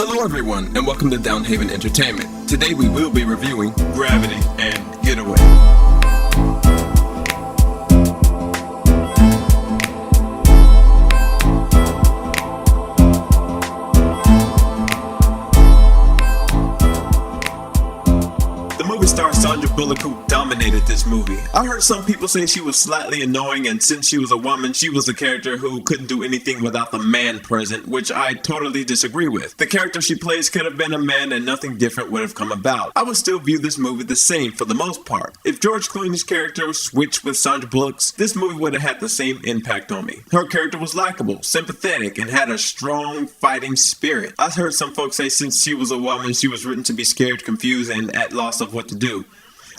Hello everyone, and welcome to Downhaven Entertainment. Today we will be reviewing Gravity and Getaway. Star Sandra Bullock, who dominated this movie. I heard some people say she was slightly annoying, and since she was a woman, she was a character who couldn't do anything without the man present, which I totally disagree with. The character she plays could have been a man and nothing different would have come about. I would still view this movie the same for the most part. If George Clooney's character switched with Sandra Bullock's, this movie would have had the same impact on me. Her character was likable, sympathetic, and had a strong fighting spirit. I heard some folks say since she was a woman, she was written to be scared, confused, and at loss of what to do.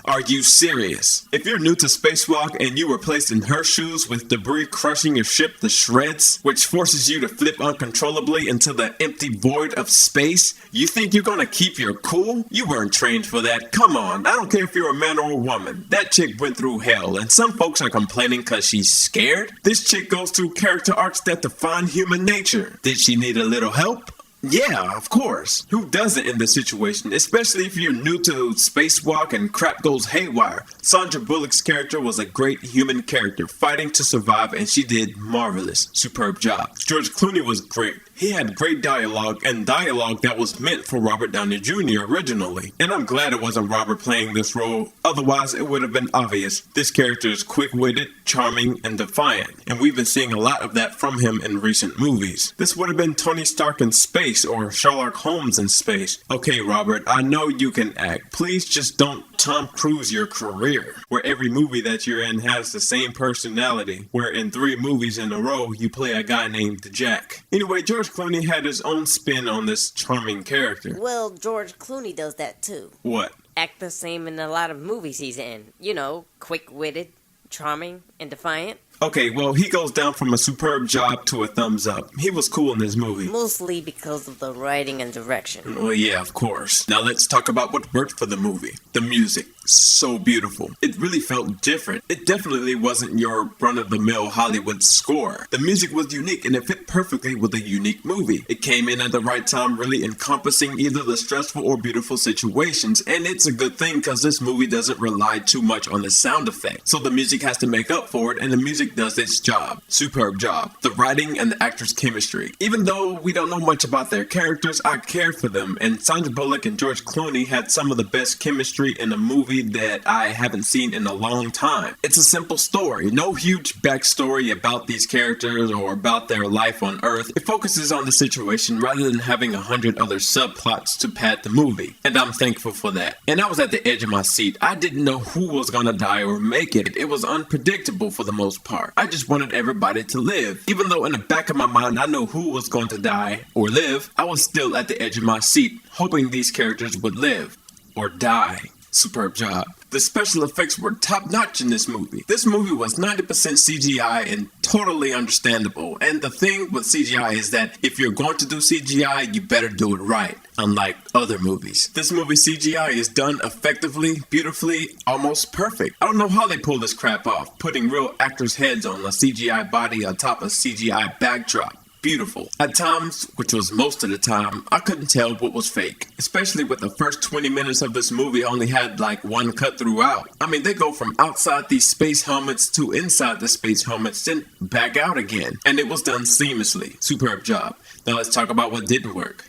Are you serious? If you're new to spacewalk and you were placed in her shoes with debris crushing your ship to shreds, which forces you to flip uncontrollably into the empty void of space, you think you're gonna keep your cool? You weren't trained for that. Come on, I don't care if you're a man or a woman. That chick went through hell, and some folks are complaining because she's scared. This chick goes through character arcs that define human nature. Did she need a little help? Yeah, of course. Who doesn't in this situation, especially if you're new to spacewalk and crap goes haywire? Sandra Bullock's character was a great human character, fighting to survive, and she did marvelous, superb job. George Clooney was great. He had great dialogue, and dialogue that was meant for Robert Downey Jr. originally. And I'm glad it wasn't Robert playing this role, otherwise it would have been obvious. This character is quick-witted, charming, and defiant, and we've been seeing a lot of that from him in recent movies. This would have been Tony Stark in space, or Sherlock Holmes in space. Okay, Robert, I know you can act. Please just don't Tom Cruise your career, where every movie that you're in has the same personality, where in 3 movies in a row you play a guy named Jack. Anyway, George Clooney had his own spin on this charming character. Well, George Clooney does that too. What? Act the same in a lot of movies he's in. You know, quick-witted, charming, and defiant. Okay, well, he goes down from a superb job to a thumbs up. He was cool in this movie. Mostly because of the writing and direction. Well, yeah, of course. Now let's talk about what worked for the movie. The music. So beautiful. It really felt different. It definitely wasn't your run-of-the-mill Hollywood score. The music was unique, and it fit perfectly with a unique movie. It came in at the right time, really encompassing either the stressful or beautiful situations, and it's a good thing because this movie doesn't rely too much on the sound effects. So the music has to make up for it, and the music does its job. Superb job. The writing and the actors' chemistry. Even though we don't know much about their characters, I cared for them, and Sandra Bullock and George Clooney had some of the best chemistry in a movie that I haven't seen in a long time. It's a simple story. No huge backstory about these characters or about their life on Earth. It focuses on the situation rather than having 100 other subplots to pad the movie. And I'm thankful for that. And I was at the edge of my seat. I didn't know who was gonna die or make it. It was unpredictable for the most part. I just wanted everybody to live. Even though in the back of my mind I know who was going to die or live, I was still at the edge of my seat, hoping these characters would live or die. Superb job. The special effects were top-notch in this movie. This movie was 90% CGI and totally understandable. And the thing with CGI is that if you're going to do CGI, you better do it right, unlike other movies. This movie CGI is done effectively, beautifully, almost perfect. I don't know how they pull this crap off, putting real actors' heads on a CGI body on top of CGI backdrop. Beautiful. At times, which was most of the time, I couldn't tell what was fake. Especially with the first 20 minutes of this movie only had like one cut throughout. I mean, they go from outside these space helmets to inside the space helmets, then back out again. And it was done seamlessly. Superb job. Now let's talk about what didn't work.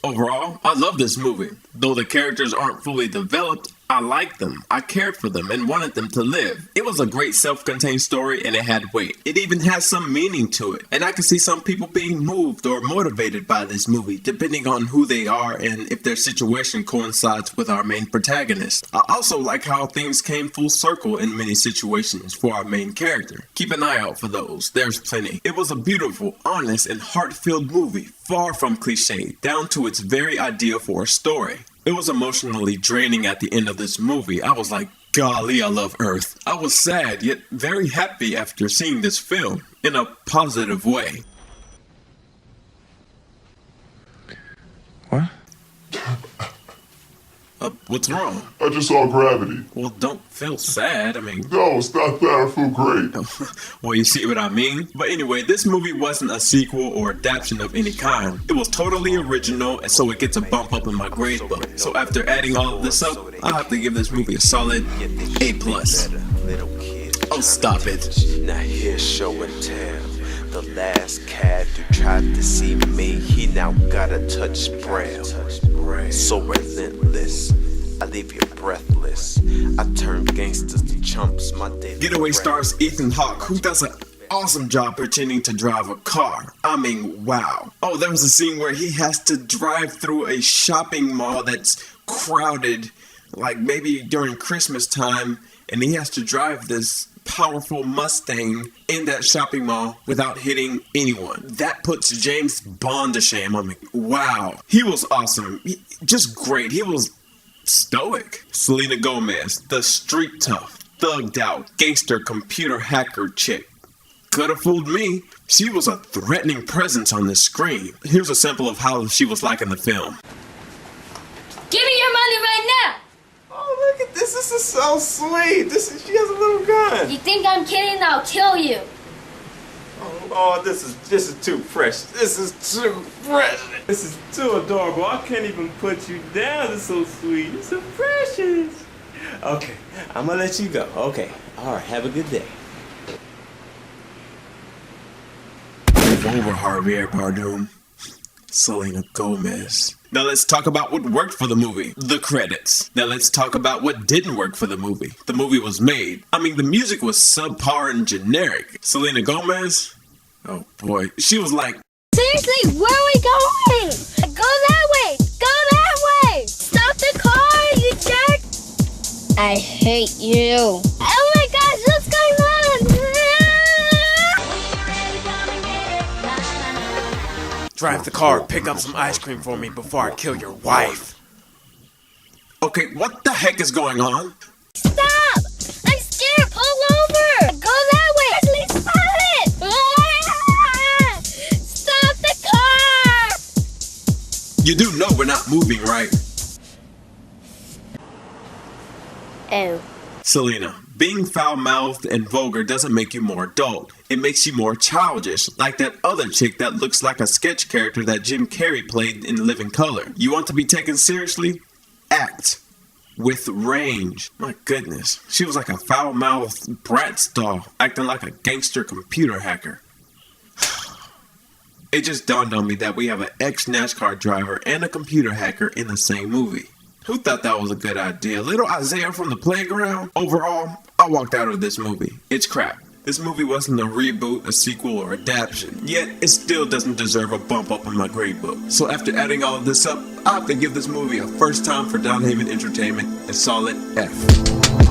Overall, I love this movie. Though the characters aren't fully developed, I liked them, I cared for them, and wanted them to live. It was a great self-contained story, and it had weight. It even has some meaning to it. And I can see some people being moved or motivated by this movie, depending on who they are and if their situation coincides with our main protagonist. I also like how things came full circle in many situations for our main character. Keep an eye out for those. There's plenty. It was a beautiful, honest, and heart-filled movie, far from cliche, down to its very idea for a story. It was emotionally draining at the end of this movie. I was like, golly, I love Earth. I was sad, yet very happy after seeing this film, in a positive way. What? What's wrong? I just saw Gravity. Well, don't feel sad. I mean... No, it's not that. I feel great. Well, you see what I mean? But anyway, this movie wasn't a sequel or adaptation of any kind. It was totally original, and so it gets a bump up in my grade book. So after adding all of this up, I'll have to give this movie a solid A+. Oh, stop it. Now here's show and tell. The last cat who tried to see me, he now got a touch braille. So relentless, I leave you breathless. I turn gangsters to chumps, my daily Getaway stars Ethan Hawke, who does an awesome job pretending to drive a car. I mean, wow. Oh, there was a scene where he has to drive through a shopping mall that's crowded, like maybe during Christmas time, and he has to drive this powerful Mustang in that shopping mall without hitting anyone. That puts James Bond to shame. I mean, wow. He was awesome. Just great. He was stoic. Selena Gomez, the street tough, thugged out, gangster computer hacker chick. Could have fooled me. She was a threatening presence on the screen. Here's a sample of how she was like in the film. Give me your money right now! Oh, look at this. This is so sweet. She has a little gun. You think I'm kidding? I'll kill you. Oh, this is too fresh. This is too fresh. This is too adorable. I can't even put you down. It's so sweet. It's so precious. Okay, I'm gonna let you go. Okay. All right. Have a good day. Move over, Javier Bardem. Selena Gomez. Now let's talk about what worked for the movie. The credits. Now let's talk about what didn't work for the movie. The movie was made. I mean, the music was subpar and generic. Selena Gomez? Oh boy. She was like, Seriously, where are we going? Go that way! Go that way! Stop the car, you jerk! I hate you. Oh my gosh, what's going on? drive the car, pick up some ice cream for me before I kill your wife. Okay, what the heck is going on? Stop! I'm scared! Pull over! Go that way! Please stop it! Stop the car! You do know we're not moving, right? Oh. Selena, being foul-mouthed and vulgar doesn't make you more adult. It makes you more childish, like that other chick that looks like a sketch character that Jim Carrey played in Living Color. You want to be taken seriously? Act with range. My goodness, she was like a foul-mouthed Bratz doll, acting like a gangster computer hacker. It just dawned on me that we have an ex-NASCAR driver and a computer hacker in the same movie. Who thought that was a good idea? Little Isaiah from the playground? Overall, I walked out of this movie. It's crap. This movie wasn't a reboot, a sequel, or adaptation. Yet, it still doesn't deserve a bump up in my grade book. So after adding all of this up, I have to give this movie a first time for Downhaven Entertainment a solid F.